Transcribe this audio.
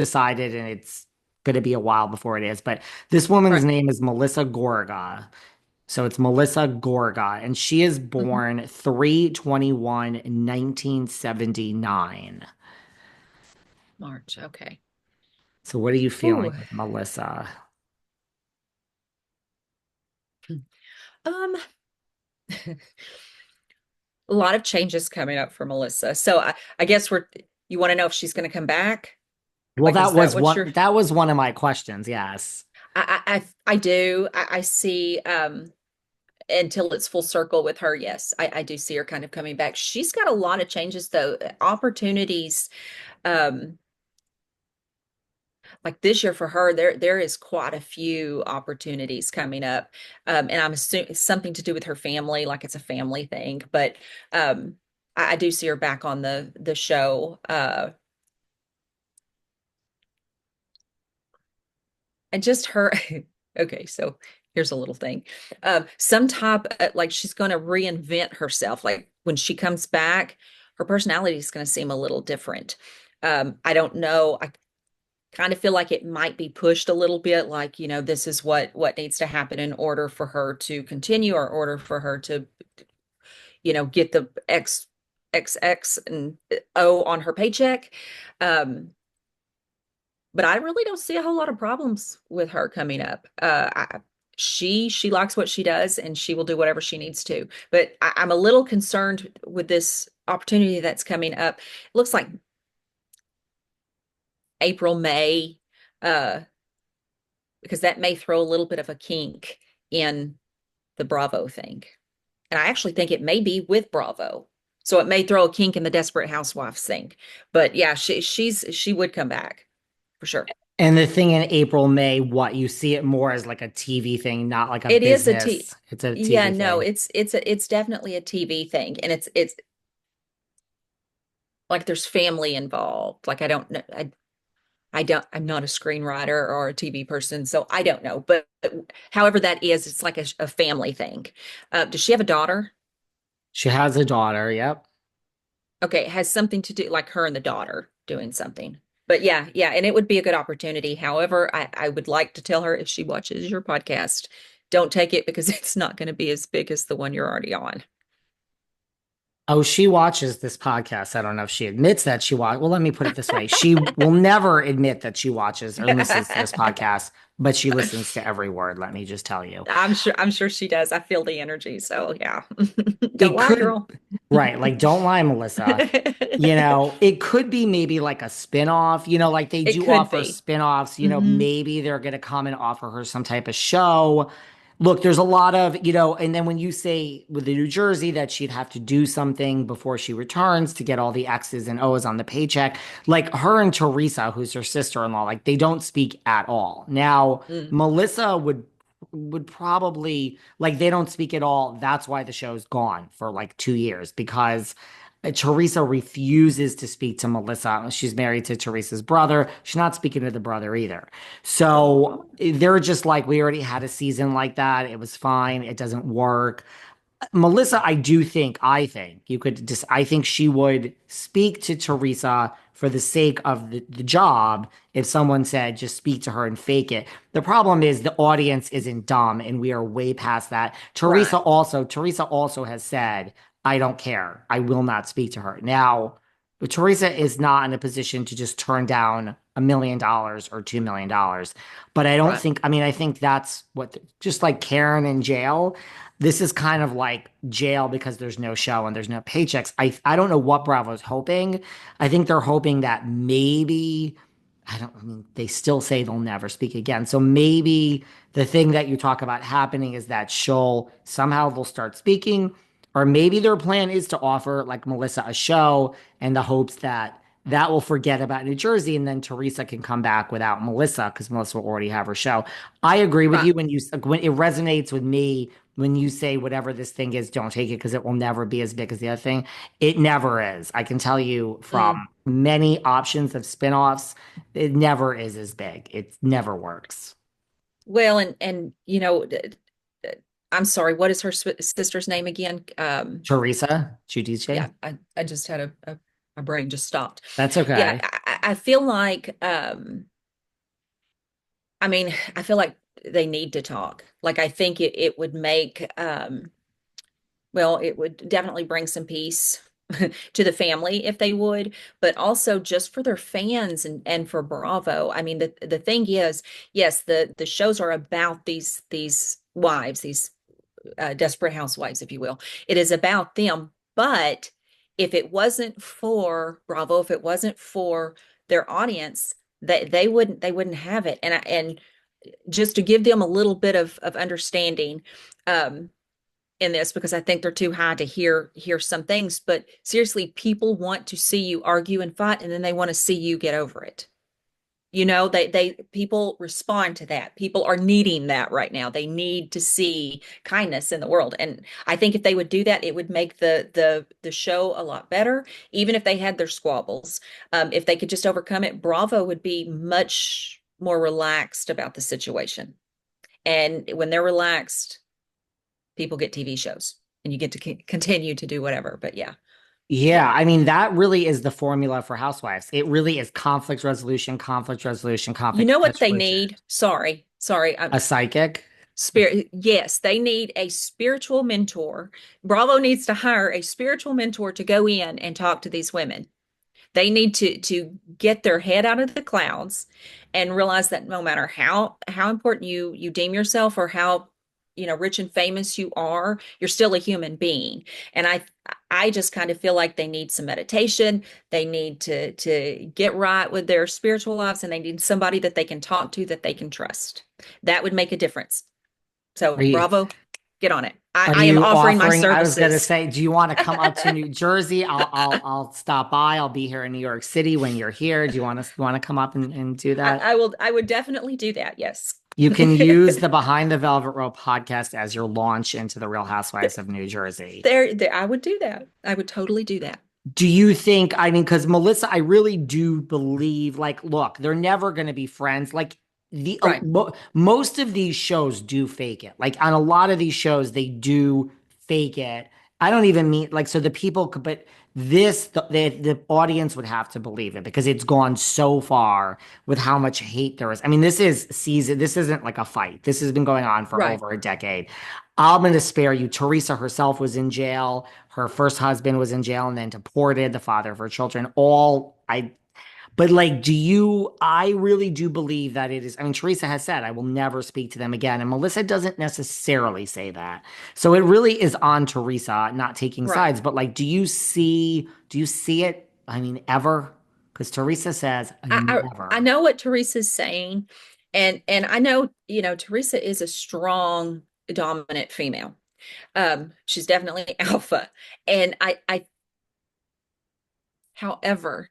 decided, and it's going to be a while before it is. But this woman's Right. name is Melissa Gorga. So it's Melissa Gorga, and she is Hmm. born 3/21, 1979. March. Okay. So what are you Ooh. feeling with Melissa? Um, a lot of changes coming up for Melissa. So I guess you want to know if she's going to come back? Well, Like, is that what you're? that was one of my questions. Yes. I do. I see. Until it's full circle with her, yes, I do see her kind of coming back. She's got a lot of changes though, opportunities. Um, like this year for her, there is quite a few opportunities coming up, and I'm assuming it's something to do with her family, like it's a family thing. But um, I do see her back on the show, and just her. Okay, so here's a little thing. Some type like she's going to reinvent herself. Like when she comes back, her personality is going to seem a little different. I don't know. I kind of feel like it might be pushed a little bit, like, this is what needs to happen in order for her to continue, or order for her to, get the X and O on her paycheck. Um, but I really don't see a whole lot of problems with her coming up. She likes what she does, and she will do whatever she needs to. But I'm a little concerned with this opportunity that's coming up. It looks like April, May, uh, because that may throw a little bit of a kink in the Bravo thing. And I actually think it may be with Bravo. So it may throw a kink in the Desperate Housewives thing. But yeah, she would come back for sure. And the thing in April, May, what you see it more as like a TV thing, not like a It is a T. business. It's a Yeah, TV no, thing. it's definitely a TV thing, and it's like there's family involved. Like I don't know, I'm not a screenwriter or a TV person, so I don't know. But however that is, it's like a family thing. Does she have a daughter? She has a daughter. Yep. Okay, it has something to do, like her and the daughter doing something. But yeah, yeah, and it would be a good opportunity. However, I would like to tell her, if she watches your podcast, don't take it, because it's not going to be as big as the one you're already on. Oh, she watches this podcast. I don't know if she admits that she watch. Well, let me put it this way. She will never admit that she watches or listens to this podcast, but she listens to every word. Let me just tell you. I'm sure she does. I feel the energy. So yeah. Don't It lie, could, girl. right, like don't lie, Melissa. It could be maybe like a spin-off, like they It do could offer be. spin-offs, Hmm. maybe they're going to come and offer her some type of show. Look, there's a lot of, and then when you say with the New Jersey that she'd have to do something before she returns to get all the X's and O's on the paycheck, like her and Teresa, who's her sister-in-law, like they don't speak at all. Now, Mm. Melissa would probably like they don't speak at all. That's why the show's gone for like 2 years because Teresa refuses to speak to Melissa. She's married to Teresa's brother. She's not speaking to the brother either. So Oh. they're just like, we already had a season like that. It was fine. It doesn't work. Melissa, I think you could just, I think she would speak to Teresa for the sake of the job. If someone said, just speak to her and fake it. The problem is the audience isn't dumb and we are way past that. Right. Teresa also has said, I don't care. I will not speak to her. Now, but Teresa is not in a position to just turn down $1 million or $2 million. But Right. I think that's what, just like Karen in jail, this is kind of like jail because there's no show and there's no paychecks. I don't know what Bravo's hoping. I think they're hoping that maybe I mean, they still say they'll never speak again. So maybe the thing that you talk about happening is that she'll somehow they'll start speaking, or maybe their plan is to offer like Melissa a show and the hopes that that will forget about New Jersey and then Teresa can come back without Melissa because Melissa will already have her show. I agree with Right. you when it resonates with me when you say whatever this thing is, don't take it because it will never be as big as the other thing. It never is. I can tell you from Mm. many options of spinoffs, it never is as big. It never works. Well, and d- I'm sorry, what is her sister's name again? Teresa Giudice. Yeah, I just had my brain just stopped. That's Yeah, okay. I feel like I mean, I feel like they need to talk. Like I think it would make well, it would definitely bring some peace to the family if they would, but also just for their fans and for Bravo. I mean, the thing is, yes, the shows are about these wives, these desperate housewives, if you will. It is about them, but if it wasn't for Bravo, if it wasn't for their audience, they wouldn't have it. And just to give them a little bit of understanding, um, in this, because I think they're too high to hear some things, but seriously, people want to see you argue and fight, and then they want to see you get over it. You know, they people respond to that. People are needing that right now. They need to see kindness in the world. And I think if they would do that, it would make the show a lot better, even if they had their squabbles. If they could just overcome it, Bravo would be much more relaxed about the situation. And when they're relaxed, people get TV shows and you get to continue to do whatever. But yeah, yeah. Yeah, I mean, that really is the formula for housewives. It really is conflict resolution, conflict resolution, You conflict know what they resolution. need? Sorry. I'm A psychic? spirit. Yes, they need a spiritual mentor. Bravo needs to hire a spiritual mentor to go in and talk to these women. They need to get their head out of the clouds and realize that no matter how important you deem yourself or how rich and famous you are, you're still a human being. And I just kind of feel like they need some meditation. They need to get right with their spiritual lives, and they need somebody that they can talk to that they can trust. That would make a difference. So Are you bravo, get on it. I, are I am you offering my offering? I was gonna services. say, do you want to come up to New Jersey? I'll stop by. I'll be here in New York City when you're here. Do you want to come up and do that? I would definitely do that. Yes. You can use the Behind the Velvet Rope podcast as your launch into the Real Housewives of New Jersey. There, I would do that. I would totally do that. Do you think, I mean, because Melissa, I really do believe, like, look, they're never going to be friends. Like, Right, most of these shows do fake it. Like, on a lot of these shows, they do fake it. I don't even mean, like, so the people could, but the audience would have to believe it because it's gone so far with how much hate there is. I mean, this isn't like a fight. This has been going on for right. over a decade. I'm going to spare you. Teresa herself was in jail. Her first husband was in jail and then deported, the father of her children. But like, I really do believe that it is. I mean, Teresa has said, I will never speak to them again. And Melissa doesn't necessarily say that. So it really is on Teresa not taking Right. sides. But like, do you see it? I mean, ever? Because Teresa says I never. know what Teresa's saying, and I know, Teresa is a strong, dominant female. She's definitely alpha. And however,